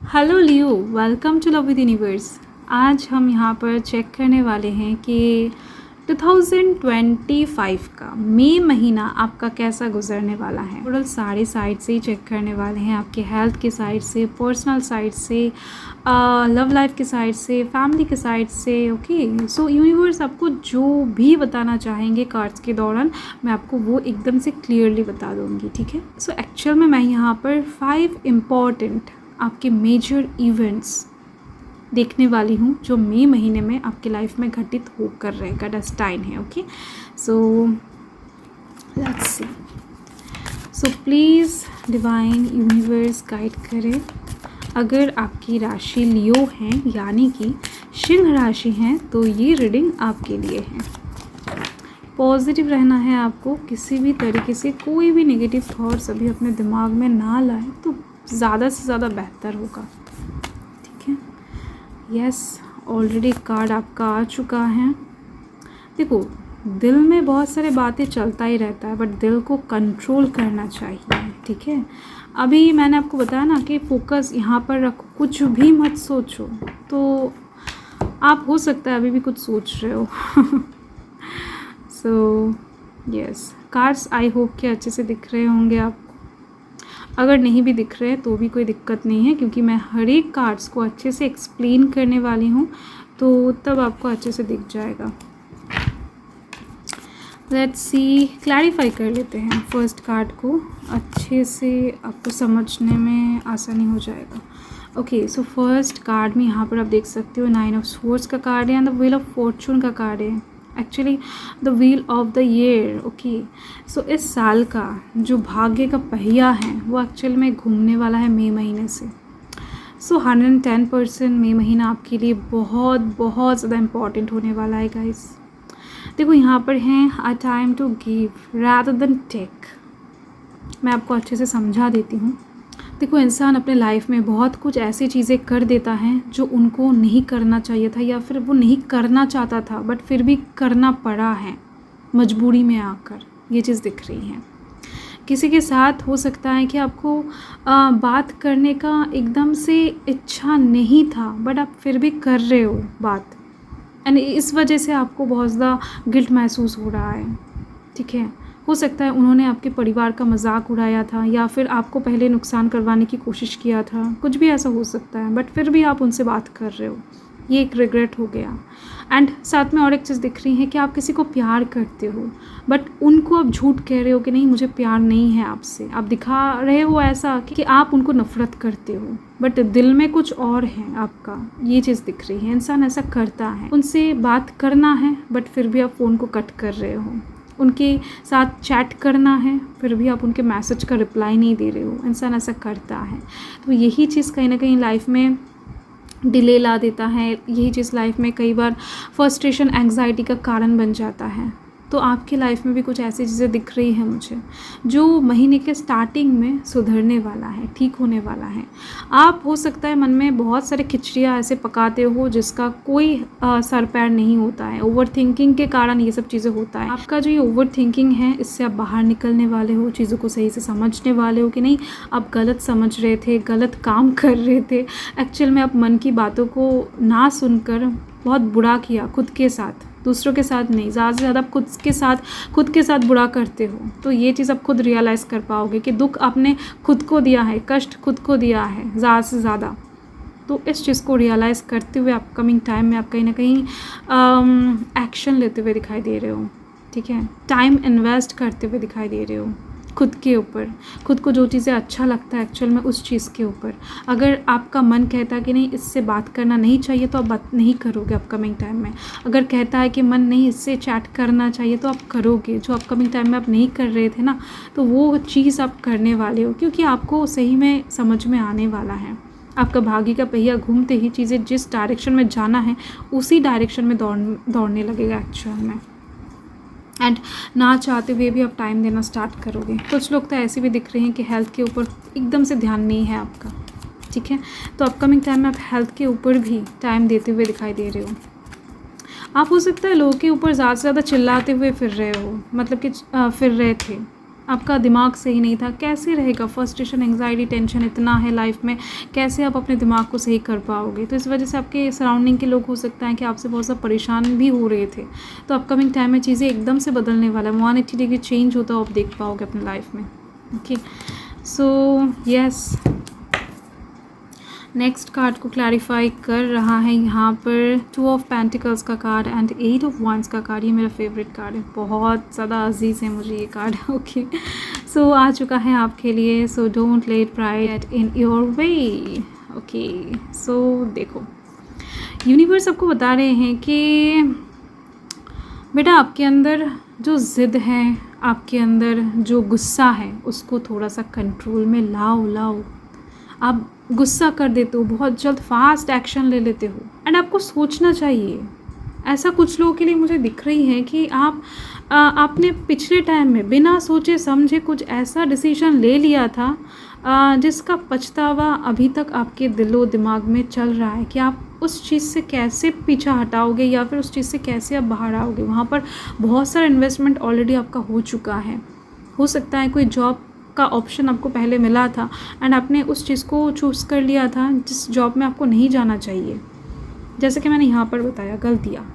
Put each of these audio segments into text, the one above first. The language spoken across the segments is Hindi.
Hello Leo, welcome to love with universe. आज हम यहाँ पर चेक करने वाले हैं कि 2025 का मई महीना आपका कैसा गुजरने वाला है। टोटल सारे साइड से ही चेक करने वाले हैं, आपके हेल्थ के साइड से, पर्सनल साइड से, लव लाइफ के साइड से, फैमिली के साइड से। ओके, सो यूनिवर्स आपको जो भी बताना चाहेंगे कार्ड्स के दौरान मैं आपको वो एकदम से क्लियरली बता दूँगी। ठीक है, सो एक्चुअल में मैं यहाँ पर 5 इम्पॉर्टेंट आपके मेजर इवेंट्स देखने वाली हूँ जो मई महीने में आपके लाइफ में घटित होकर रहेगा। डेस्टाइन है। Okay, so let's see. So please divine universe guide करें। अगर आपकी राशि लियो है यानी कि सिंह राशि है तो ये रीडिंग आपके लिए है। पॉजिटिव रहना है आपको, किसी भी तरीके से कोई भी नेगेटिव थॉट्स अभी अपने दिमाग में ना लाएं तो ज़्यादा से ज़्यादा बेहतर होगा। ठीक है, यस, ऑलरेडी कार्ड आपका आ चुका है। देखो, दिल में बहुत सारे बातें चलता ही रहता है बट दिल को कंट्रोल करना चाहिए। ठीक है, अभी मैंने आपको बताया ना कि फोकस यहाँ पर रखो, कुछ भी मत सोचो। तो आप हो सकता है अभी भी कुछ सोच रहे हो। So yes, cards I hope कि अच्छे से दिख रहे होंगे आपको। अगर नहीं भी दिख रहे तो भी कोई दिक्कत नहीं है क्योंकि मैं हर एक कार्ड्स को अच्छे से एक्सप्लेन करने वाली हूँ, तो तब आपको अच्छे से दिख जाएगा। लेट्स सी, क्लैरिफाई कर लेते हैं फर्स्ट कार्ड को, अच्छे से आपको समझने में आसानी हो जाएगा। ओके, सो फर्स्ट कार्ड में यहाँ पर आप देख सकते हो 9 ऑफ स्वॉर्ड्स का कार्ड है and the wheel of fortune का कार्ड है। Actually the wheel of the year. Okay, so इस साल का जो भाग्य का पहिया है वो एक्चुअल में घूमने वाला है मई महीने से। सो 110% मई महीना आपके लिए बहुत बहुत ज़्यादा इम्पॉर्टेंट होने वाला है गाइस। देखो, यहाँ पर हैं a time to give rather than take. मैं आपको अच्छे से समझा देती हूँ। देखो, इंसान अपने लाइफ में बहुत कुछ ऐसी चीज़ें कर देता है जो उनको नहीं करना चाहिए था या फिर वो नहीं करना चाहता था बट फिर भी करना पड़ा है मजबूरी में आकर। ये चीज़ दिख रही है। किसी के साथ हो सकता है कि आपको बात करने का एकदम से इच्छा नहीं था बट आप फिर भी कर रहे हो बात, एंड इस वजह से आपको बहुत ज़्यादा गिल्ट महसूस हो रहा है। ठीक है, हो सकता है उन्होंने आपके परिवार का मजाक उड़ाया था या फिर आपको पहले नुकसान करवाने की कोशिश किया था, कुछ भी ऐसा हो सकता है बट फिर भी आप उनसे बात कर रहे हो। ये एक रिग्रेट हो गया। एंड साथ में और एक चीज़ दिख रही है कि आप किसी को प्यार करते हो बट उनको आप झूठ कह रहे हो कि नहीं, मुझे प्यार नहीं है आपसे। आप दिखा रहे हो ऐसा कि आप उनको नफ़रत करते हो बट दिल में कुछ और है आपका। ये चीज़ दिख रही है। इंसान ऐसा करता है, उनसे बात करना है बट फिर भी आप फ़ोन को कट कर रहे हो। उनके साथ चैट करना है फिर भी आप उनके मैसेज का रिप्लाई नहीं दे रहे हो। इंसान ऐसा करता है। तो यही चीज़ कहीं ना कहीं लाइफ में डिले ला देता है। यही चीज़ लाइफ में कई बार फ्रस्ट्रेशन, एंग्जाइटी का कारण बन जाता है। तो आपकी लाइफ में भी कुछ ऐसी चीज़ें दिख रही हैं मुझे जो महीने के स्टार्टिंग में सुधरने वाला है, ठीक होने वाला है। आप हो सकता है मन में बहुत सारे खिचड़ियाँ ऐसे पकाते हो जिसका कोई सर पैर नहीं होता है। ओवर थिंकिंग के कारण ये सब चीज़ें होता है। आपका जो ये ओवर थिंकिंग है इससे आप बाहर निकलने वाले हो, चीज़ों को सही से समझने वाले हो कि नहीं आप गलत समझ रहे थे, गलत काम कर रहे थे। एक्चुअल में आप मन की बातों को ना सुनकर बहुत बुरा किया खुद के साथ, दूसरों के साथ नहीं। ज़्यादा से ज़्यादा आप खुद के साथ बुरा करते हो। तो ये चीज़ आप खुद रियलाइज़ कर पाओगे कि दुख आपने खुद को दिया है, कष्ट खुद को दिया है ज़्यादा से ज़्यादा। तो इस चीज़ को रियलाइज़ करते हुए अपकमिंग टाइम में आप कहीं ना कहीं एक्शन लेते हुए दिखाई दे रहे हो। ठीक है, टाइम इन्वेस्ट करते हुए दिखाई दे रहे हो खुद के ऊपर, खुद को जो चीज़ें अच्छा लगता है एक्चुअल में उस चीज़ के ऊपर। अगर आपका मन कहता है कि नहीं इससे बात करना नहीं चाहिए तो आप बात नहीं करोगे अपकमिंग टाइम में। अगर कहता है कि मन नहीं इससे चैट करना चाहिए तो आप करोगे। जो अपकमिंग टाइम में आप नहीं कर रहे थे ना, तो वो चीज़ आप करने वाले हो क्योंकि आपको सही में समझ में आने वाला है। आपका भाग्य का पहिया घूमते ही चीज़ें जिस डायरेक्शन में जाना है उसी डायरेक्शन में दौड़ने लगेगा एक्चुअल में। एंड ना चाहते हुए भी आप टाइम देना स्टार्ट करोगे। कुछ लोग तो ऐसे भी दिख रहे हैं कि हेल्थ के ऊपर एकदम से ध्यान नहीं है आपका। ठीक है, तो अपकमिंग टाइम में आप हेल्थ के ऊपर भी टाइम देते हुए दिखाई दे रहे हो। आप हो सकता है लोगों के ऊपर ज़्यादा से ज़्यादा चिल्लाते हुए फिर रहे हो, मतलब कि फिर रहे थे। आपका दिमाग सही नहीं था, कैसे रहेगा? फ्रस्ट्रेशन, एंग्जाइटी, टेंशन इतना है लाइफ में, कैसे आप अपने दिमाग को सही कर पाओगे? तो इस वजह से आपके सराउंडिंग के लोग हो सकता है कि आपसे बहुत सा परेशान भी हो रहे थे। तो अपकमिंग टाइम में चीज़ें एकदम से बदलने वाला है, 180 डिग्री चेंज होता हो आप देख पाओगे अपनी लाइफ में। Okay, so yes, next card को क्लैरिफाई कर रहा है यहाँ पर 2 ऑफ पेंटिकल्स का कार्ड एंड 8 ऑफ वांड्स का कार्ड। ये मेरा फेवरेट कार्ड है, बहुत ज़्यादा अजीज़ है मुझे ये कार्ड। ओके, सो आ चुका है आपके लिए। So don't let pride in your way. Okay, so देखो, यूनिवर्स आपको बता रहे हैं कि बेटा आपके अंदर जो ज़िद है, आपके अंदर जो गुस्सा है, उसको थोड़ा सा कंट्रोल में लाओ। आप गुस्सा कर देते हो, बहुत जल्द फास्ट एक्शन ले लेते हो, एंड आपको सोचना चाहिए। ऐसा कुछ लोगों के लिए मुझे दिख रही है कि आपने पिछले टाइम में बिना सोचे समझे कुछ ऐसा डिसीजन ले लिया था जिसका पछतावा अभी तक आपके दिलो दिमाग में चल रहा है कि आप उस चीज़ से कैसे पीछा हटाओगे या फिर उस चीज़ से कैसे आप बाहर आओगे। वहाँ पर बहुत सारा इन्वेस्टमेंट ऑलरेडी आपका हो चुका है। हो सकता है कोई जॉब का ऑप्शन आपको पहले मिला था एंड आपने उस चीज़ को चूज़ कर लिया था जिस जॉब में आपको नहीं जाना चाहिए। जैसे कि मैंने यहाँ पर बताया, गलतियाँ।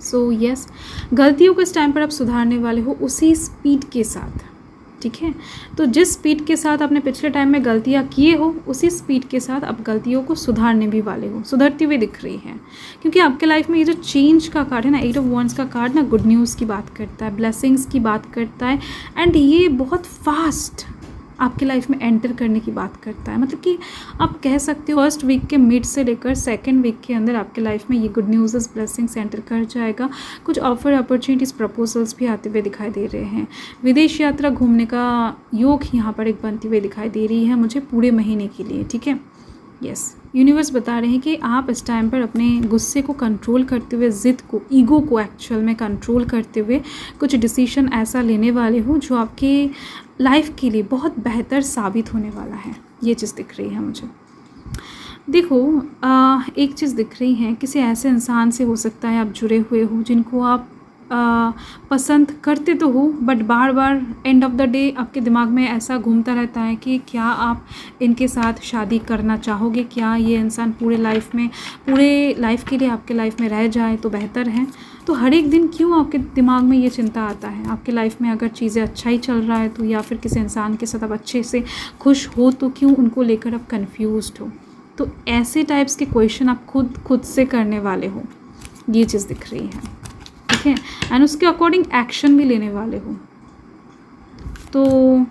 सो यस, गलतियों को इस टाइम पर आप सुधारने वाले हो उसी स्पीड के साथ, ठीक है? तो जिस स्पीड के साथ आपने पिछले टाइम में गलतियाँ किए हो, उसी स्पीड के साथ आप गलतियों को सुधारने भी वाले हो, सुधरती हुई दिख रही है। क्योंकि आपके लाइफ में ये जो चेंज का कार्ड है ना, 8 ऑफ वांड्स का कार्ड ना, गुड न्यूज़ की बात करता है, ब्लेसिंग्स की बात करता है, एंड ये बहुत फास्ट आपके लाइफ में एंटर करने की बात करता है। मतलब कि आप कह सकते हो फर्स्ट वीक के मिड से लेकर सेकंड वीक के अंदर आपके लाइफ में ये गुड न्यूज़, ब्लेसिंग्स एंटर कर जाएगा। कुछ ऑफर, अपॉर्चुनिटीज़, प्रपोजल्स भी आते हुए दिखाई दे रहे हैं। विदेश यात्रा, घूमने का योग यहाँ पर एक बनती हुई दिखाई दे रही है मुझे पूरे महीने के लिए, ठीक है? यस, यूनिवर्स बता रहे हैं कि आप इस टाइम पर अपने गुस्से को कंट्रोल करते हुए, ज़िद को, ईगो को एक्चुअल में कंट्रोल करते हुए कुछ डिसीजन ऐसा लेने वाले हो जो आपके लाइफ के लिए बहुत बेहतर साबित होने वाला है। ये चीज़ दिख रही है मुझे। देखो, एक चीज़ दिख रही है, किसी ऐसे इंसान से हो सकता है आप जुड़े हुए हो जिनको आप पसंद करते तो हो, but bar bar end of the day आपके दिमाग में ऐसा घूमता रहता है कि क्या आप इनके साथ शादी करना चाहोगे, क्या ये इंसान पूरे लाइफ के लिए आपके लाइफ में रह जाए तो बेहतर है। तो हर एक दिन क्यों आपके दिमाग में ये चिंता आता है? आपके लाइफ में अगर चीज़ें अच्छा ही चल रहा है तो, या फिर किसी इंसान के साथ आप अच्छे से खुश हो तो क्यों उनको लेकर आप कन्फ्यूज्ड हो? तो ऐसे टाइप्स के क्वेश्चन आप खुद से करने वाले हो, ये चीज़ दिख रही है, ठीक है? एंड उसके अकॉर्डिंग एक्शन भी लेने वाले हो। तो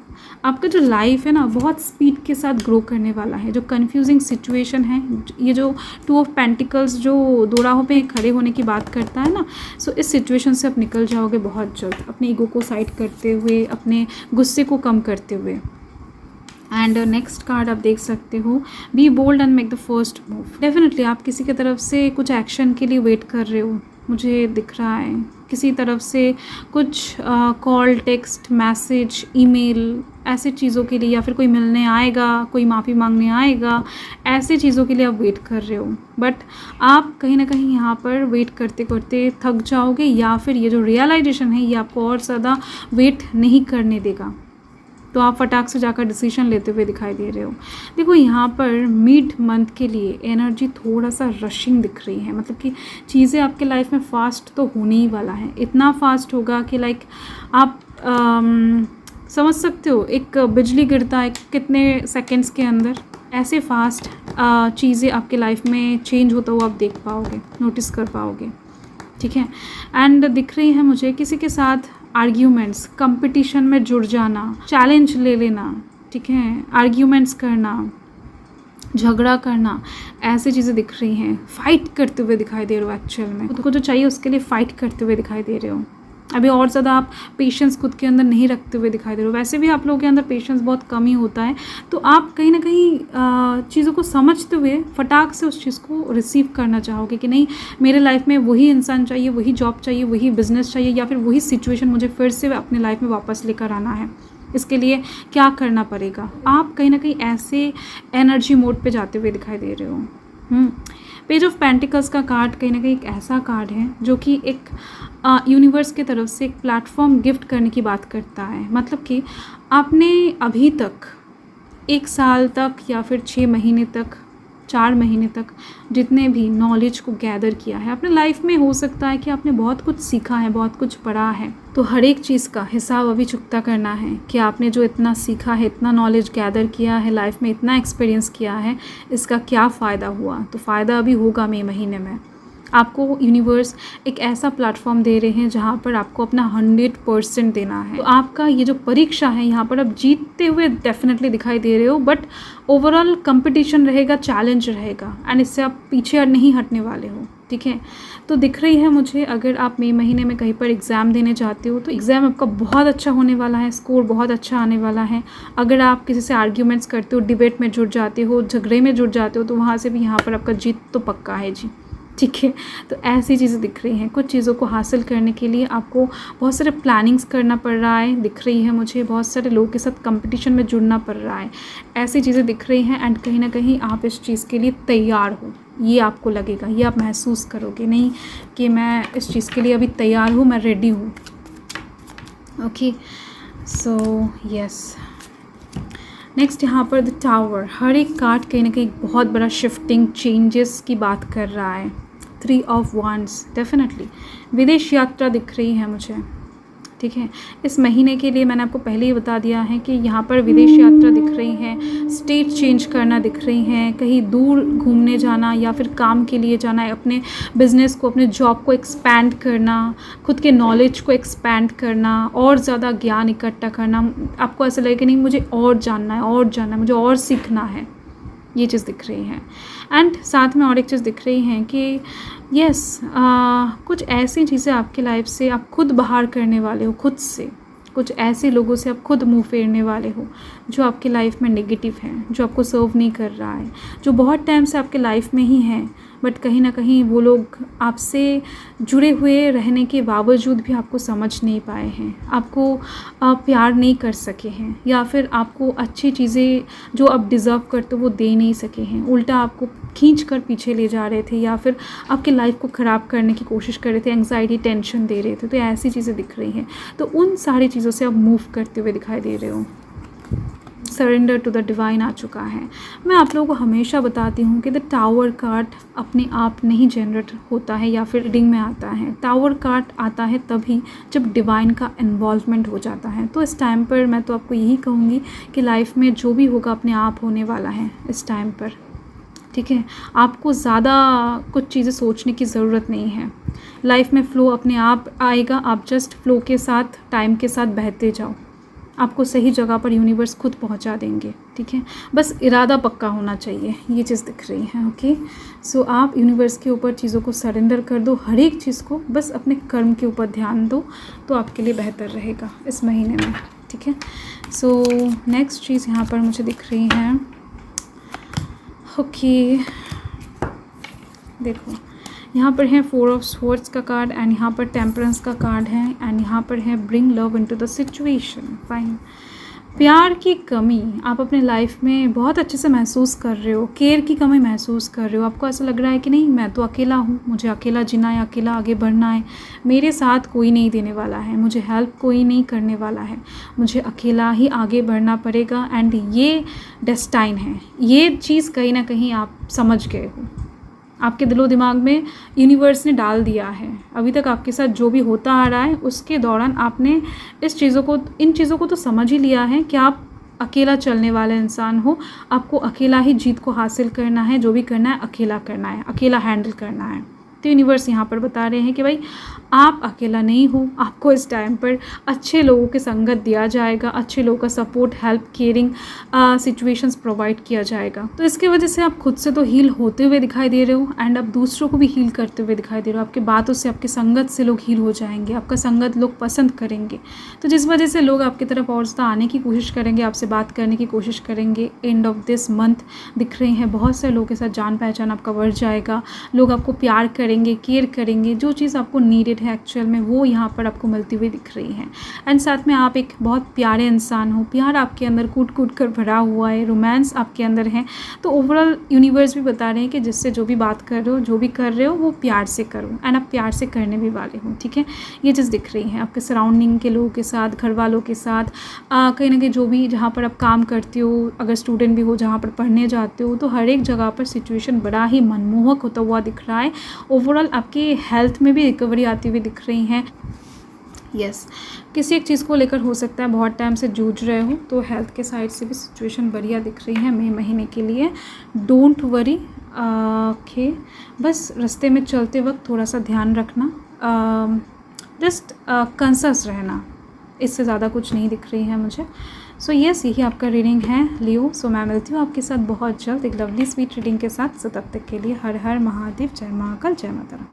आपका जो लाइफ है ना, बहुत स्पीड के साथ ग्रो करने वाला है। जो कंफ्यूजिंग सिचुएशन है, ये जो 2 ऑफ पेंटिकल्स जो दो राहों पे खड़े होने की बात करता है ना, सो इस सिचुएशन से आप निकल जाओगे बहुत जल्द, अपने ईगो को साइड करते हुए, अपने गुस्से को कम करते हुए। एंड नेक्स्ट कार्ड आप देख सकते हो, be bold and make the first move. Definitely आप किसी की तरफ से कुछ एक्शन के लिए वेट कर रहे हो, मुझे दिख रहा है। किसी तरफ से कुछ कॉल, टेक्स्ट, मैसेज, ईमेल, ऐसे चीज़ों के लिए, या फिर कोई मिलने आएगा, कोई माफ़ी मांगने आएगा, ऐसे चीज़ों के लिए आप वेट कर रहे हो। बट आप कहीं ना कहीं यहाँ पर वेट करते करते थक जाओगे, या फिर ये जो रियलाइजेशन है ये आपको और ज़्यादा वेट नहीं करने देगा, तो आप फटाक से जाकर डिसीजन लेते हुए दिखाई दे रहे हो। देखो, यहाँ पर मिड मंथ के लिए एनर्जी थोड़ा सा रशिंग दिख रही है। मतलब कि चीज़ें आपके लाइफ में फ़ास्ट तो होने ही वाला है, इतना फास्ट होगा कि लाइक आप समझ सकते हो, एक बिजली गिरता है कितने सेकंड्स के अंदर, ऐसे फास्ट चीज़ें आपके लाइफ में चेंज होता हुआ आप देख पाओगे, नोटिस कर पाओगे, ठीक है? एंड दिख रही है मुझे किसी के साथ आर्ग्यूमेंट्स, कंपटीशन में जुड़ जाना, चैलेंज ले लेना, ठीक है? आर्ग्यूमेंट्स करना, झगड़ा करना, ऐसी चीज़ें दिख रही हैं। फाइट करते हुए दिखाई दे रहे हो, एक्चुअल में खुद को जो चाहिए उसके लिए फ़ाइट करते हुए दिखाई दे रहे हो। अभी और ज़्यादा आप पेशेंस खुद के अंदर नहीं रखते हुए दिखाई दे रहे हो। वैसे भी आप लोगों के अंदर पेशेंस बहुत कम ही होता है, तो आप कहीं ना कहीं चीज़ों को समझते हुए फटाक से उस चीज़ को रिसीव करना चाहोगे कि नहीं, मेरे लाइफ में वही इंसान चाहिए, वही जॉब चाहिए, वही बिजनेस चाहिए, या फिर वही सिचुएशन मुझे फिर से अपने लाइफ में वापस लेकर आना है। इसके लिए क्या करना पड़ेगा? आप कहीं ना कहीं ऐसे एनर्जी मोड पे जाते हुए दिखाई दे रहे हो, पेज ऑफ पेंटिकल्स का कार्ड कहीं ना कहीं एक ऐसा कार्ड है जो कि एक यूनिवर्स की तरफ से एक प्लेटफॉर्म गिफ्ट करने की बात करता है। मतलब कि आपने अभी तक 1 साल तक या फिर 6 महीने तक, 4 महीने तक जितने भी नॉलेज को गैदर किया है अपने लाइफ में, हो सकता है कि आपने बहुत कुछ सीखा है, बहुत कुछ पढ़ा है, तो हर एक चीज़ का हिसाब अभी चुकता करना है कि आपने जो इतना सीखा है, इतना नॉलेज गैदर किया है, लाइफ में इतना एक्सपीरियंस किया है, इसका क्या फ़ायदा हुआ। तो फ़ायदा अभी होगा मई महीने में। आपको यूनिवर्स एक ऐसा प्लेटफॉर्म दे रहे हैं जहाँ पर आपको अपना 100% देना है। तो आपका ये जो परीक्षा है यहाँ पर आप जीतते हुए डेफिनेटली दिखाई दे रहे हो, बट ओवरऑल कंपटीशन रहेगा, चैलेंज रहेगा, एंड इससे आप पीछे नहीं हटने वाले हो। ठीक है, तो दिख रही है मुझे अगर आप मई महीने में कहीं पर एग्ज़ाम देने जाते हो तो एग्ज़ाम आपका बहुत अच्छा होने वाला है, स्कोर बहुत अच्छा आने वाला है। अगर आप किसी से आर्ग्यूमेंट्स करते हो, डिबेट में जुड़ जाते हो, झगड़े में जुड़ जाते हो, तो वहाँ से भी यहाँ पर आपका जीत तो पक्का है जी। ठीक है, तो ऐसी चीज़ें दिख रही हैं। कुछ चीज़ों को हासिल करने के लिए आपको बहुत सारे प्लानिंग्स करना पड़ रहा है, दिख रही है मुझे। बहुत सारे लोगों के साथ कंपटीशन में जुड़ना पड़ रहा है, ऐसी चीज़ें दिख रही हैं। एंड कहीं ना कहीं आप इस चीज़ के लिए तैयार हो, ये आपको लगेगा, ये आप महसूस करोगे, नहीं कि मैं इस चीज़ के लिए अभी तैयार हूँ, मैं रेडी हूँ। ओके, सो यस, नेक्स्ट यहाँ पर द टावर। हर एक कार्ड कहीं ना कहीं बहुत बड़ा शिफ्टिंग चेंजेस की बात कर रहा है। 3 ऑफ वांड्स, डेफिनेटली विदेश यात्रा दिख रही है मुझे। ठीक है, इस महीने के लिए मैंने आपको पहले ही बता दिया है कि यहाँ पर विदेश यात्रा दिख रही है, स्टेट चेंज करना दिख रही हैं, कहीं दूर घूमने जाना या फिर काम के लिए जाना है, अपने बिज़नेस को, अपने जॉब को एक्सपैंड करना, खुद के नॉलेज को एक्सपैंड करना, और ज़्यादा ज्ञान इकट्ठा करना। आपको ऐसा लगे कि नहीं मुझे और जानना है, और जानना है, मुझे और सीखना है, ये चीज़ दिख रही है। एंड साथ में और एक चीज़ दिख रही है कि यस, कुछ ऐसी चीज़ें आपकी लाइफ से आप खुद बाहर करने वाले हो, खुद से कुछ ऐसे लोगों से आप खुद मुंह फेरने वाले हो जो आपकी लाइफ में नेगेटिव है, जो आपको सर्व नहीं कर रहा है, जो बहुत टाइम से आपके लाइफ में ही है, बट कहीं ना कहीं वो लोग आपसे जुड़े हुए रहने के बावजूद भी आपको समझ नहीं पाए हैं, आपको प्यार नहीं कर सके हैं, या फिर आपको अच्छी चीज़ें जो आप डिज़र्व करते हो वो दे नहीं सके हैं, उल्टा आपको खींच कर पीछे ले जा रहे थे, या फिर आपके लाइफ को ख़राब करने की कोशिश कर रहे थे, एंग्जाइटी, टेंशन दे रहे थे। तो ऐसी चीज़ें दिख रही हैं, तो उन सारी चीज़ों से आप मूव करते हुए दिखाई दे रहे हो। सरेंडर टू द डिवाइन आ चुका है। मैं आप लोगों को हमेशा बताती हूँ कि द टावर कार्ड अपने आप नहीं जनरेट होता है या फिर रीडिंग में आता है। टावर कार्ड आता है तभी जब डिवाइन का इन्वॉल्वमेंट हो जाता है। तो इस टाइम पर मैं तो आपको यही कहूँगी कि लाइफ में जो भी होगा अपने आप होने वाला है इस टाइम पर। ठीक है, आपको ज़्यादा कुछ चीज़ें सोचने की ज़रूरत नहीं है। लाइफ में फ़्लो अपने आप आएगा, आप जस्ट फ्लो के साथ, टाइम के साथ बहते जाओ, आपको सही जगह पर यूनिवर्स खुद पहुंचा देंगे। ठीक है, बस इरादा पक्का होना चाहिए, ये चीज़ दिख रही है। ओके, सो आप यूनिवर्स के ऊपर चीज़ों को सरेंडर कर दो, हर एक चीज़ को, बस अपने कर्म के ऊपर ध्यान दो, तो आपके लिए बेहतर रहेगा इस महीने में। ठीक है, सो नेक्स्ट चीज़ यहाँ पर मुझे दिख रही है। ओके, देखो यहाँ पर है 4 ऑफ स्वॉर्ड्स का कार्ड, एंड यहाँ पर टेम्परेंस का कार्ड है, एंड यहाँ पर है bring love into the situation. Fine, प्यार की कमी आप अपने लाइफ में बहुत अच्छे से महसूस कर रहे हो, केयर की कमी महसूस कर रहे हो। आपको ऐसा लग रहा है कि नहीं, मैं तो अकेला हूँ, मुझे अकेला जीना है, अकेला आगे बढ़ना है, मेरे साथ कोई नहीं देने वाला है, मुझे हेल्प कोई नहीं करने वाला है, मुझे अकेला ही आगे बढ़ना पड़ेगा। एंड ये डेस्टाइन है, ये चीज़ कहीं ना कहीं आप समझ गए हो, आपके दिलो दिमाग में यूनिवर्स ने डाल दिया है। अभी तक आपके साथ जो भी होता आ रहा है उसके दौरान आपने इन चीज़ों को तो समझ ही लिया है कि आप अकेला चलने वाले इंसान हो, आपको अकेला ही जीत को हासिल करना है, जो भी करना है अकेला करना है, अकेला हैंडल करना है। तो यूनिवर्स यहाँ पर बता रहे हैं कि भाई आप अकेला नहीं हो, आपको इस टाइम पर अच्छे लोगों की संगत दिया जाएगा, अच्छे लोगों का support, help, caring situations provide किया जाएगा। तो इसके वजह से आप खुद से तो हील होते हुए दिखाई दे रहे हो, एंड आप दूसरों को भी हील करते हुए दिखाई दे रहे हो। आपकी बातों से, आपकी संगत से लोग हील हो जाएंगे, आपका संगत लोग पसंद करेंगे, तो जिस वजह से लोग आपकी तरफ और ज़्यादा आने की कोशिश करेंगे, आपसे बात करने की कोशिश करेंगे। एंड ऑफ दिस मंथ दिख रहे हैं बहुत से लोगों के साथ जान पहचान आपका बढ़ जाएगा, लोग आपको प्यार करेंगे, केयर करेंगे, जो चीज़ आपको नीडेड साइड है एक्चुअल में वो यहाँ पर आपको मिलती हुई दिख रही है। एंड साथ में आप एक बहुत प्यारे इंसान हो, प्यार आपके अंदर कूट कूट कर भरा हुआ है, रोमांस आपके अंदर है। तो ओवरऑल यूनिवर्स भी बता रहे हैं कि जिससे जो भी बात कर रहे हो, जो भी कर रहे हो वो प्यार से करो, एंड आप प्यार से करने भी वाले हो, ठीक है। ये चीज़ दिख रही है आपके सराउंडिंग के लोगों के साथ, घर वालों के साथ, कहीं ना कहीं जो भी जहाँ पर आप काम करते हो, अगर स्टूडेंट भी हो, जहाँ पर पढ़ने जाते हो, तो हर एक जगह पर सिचुएशन बड़ा ही मनमोहक होता हुआ दिख रहा है। ओवरऑल आपकी हेल्थ में भी रिकवरी आती हुई दिख रही है। यस, किसी एक चीज़ को लेकर हो सकता है बहुत टाइम से जूझ रहे हो, तो हेल्थ के साइड से भी सिचुएशन बढ़िया दिख रही है मई महीने के लिए। डोंट वरी, ओके, बस रास्ते में चलते वक्त थोड़ा सा ध्यान रखना, जस्ट कंसस रहना, इससे ज़्यादा कुछ नहीं दिख रही है मुझे। सो यस, यही आपका रीडिंग है लियो। सो मैं मिलती हूँ आपके साथ बहुत जल्द एक लवली स्वीट रीडिंग के साथ। सो तब तक के लिए हर हर महादेव, जय महाकाल, जय माता।